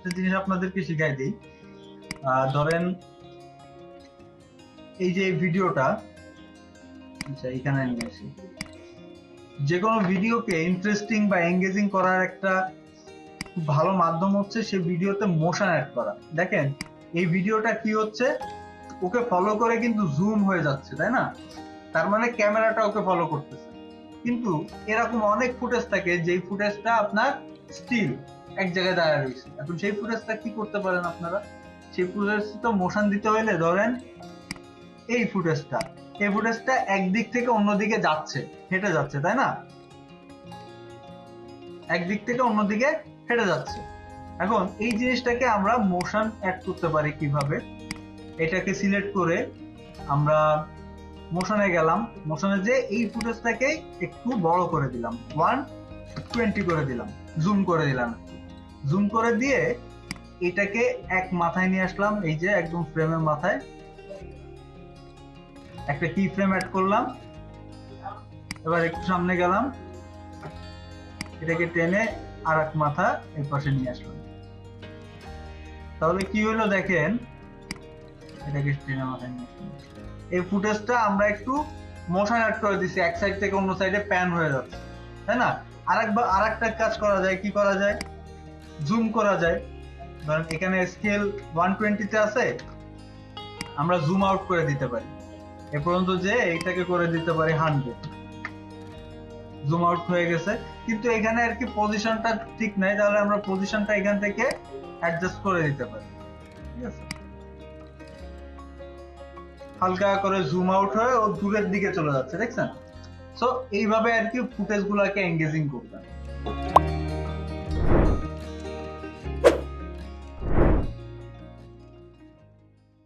একটা জিনিস আপনাদেরকে শিখাই দিই। ধরেন এই যে ভিডিওটা, আচ্ছা এখানে নিয়ে আসি। যে কোনো ভিডিওকে ইন্টারেস্টিং বা এঙ্গেজিং করার একটা খুব ভালো মাধ্যম হচ্ছে সেই ভিডিওতে মোশন অ্যাড করা। দেখেন এই ভিডিওটা কি হচ্ছে, ওকে ফলো করে কিন্তু জুম হয়ে যাচ্ছে, তাই না? তার মানে ক্যামেরাটা ওকে ফলো করতেছে। কিন্তু এরকম অনেক ফুটেজ থাকে যেই ফুটেজটা আপনার স্টিল এক জায়গায় দাঁড়ায় রয়েছে। এখন সেই ফুটেজটা কি করতে পারেন আপনারা? সেই ফুটেজটা মোশন দিতে হলে ধরেন এই ফুটেজটা একদিক থেকে অন্যদিকে যাচ্ছে, হেঁটে যাচ্ছে, তাই না? একদিক থেকে অন্যদিকে হেঁটে যাচ্ছে। এখন এই জিনিসটাকে আমরা মোশন অ্যাড করতে পারি কিভাবে? এটাকে সিলেক্ট করে আমরা মোশনে গেলাম, মোশনে যে এই ফুটেজটাকে একটু বড় করে দিলাম, 120 করে দিলাম, জুম করে দিলাম। জুম করে দিয়ে এটাকে এক মাথায় নিয়ে আসলাম, এই যে একদম ফ্রেমের মাথায় একটা কি ফ্রেম অ্যাড করলাম। এবার একটু সামনে গেলাম, এটাকে টেনে আর এক মাথা এর পাশে নিয়ে আসলাম। তাহলে কি হলো দেখেন, এটাকে টেনে মাথায় নিয়ে আসলাম। এই ফুটেজটা আমরা একটু মোশন অ্যাড করে দিছি, এক সাইড থেকে অন্য সাইডে প্যান হয়ে যাচ্ছে, তাই না? আরেকটা কাজ করা যায়, কি করা যায়? জুম করা যায়। ধরেন এখানে স্কেল 120 তে আছে, আমরা জুম আউট করে দিতে পারি এ পর্যন্ত, যে এইটাকে করে দিতে পারি 100। জুম আউট হয়ে গেছে, কিন্তু এখানে আর কি পজিশনটা ঠিক নাই, তাহলে আমরা পজিশনটা এখান থেকে অ্যাডজাস্ট করে দিতে পারি, ঠিক আছে? হালকা করে জুম আউট হয়ে ও দূরের দিকে চলে যাচ্ছে, দেখছেন? সো এইভাবে আর কি ফুটেজ গুলাকে এঙ্গেজিং করবেন।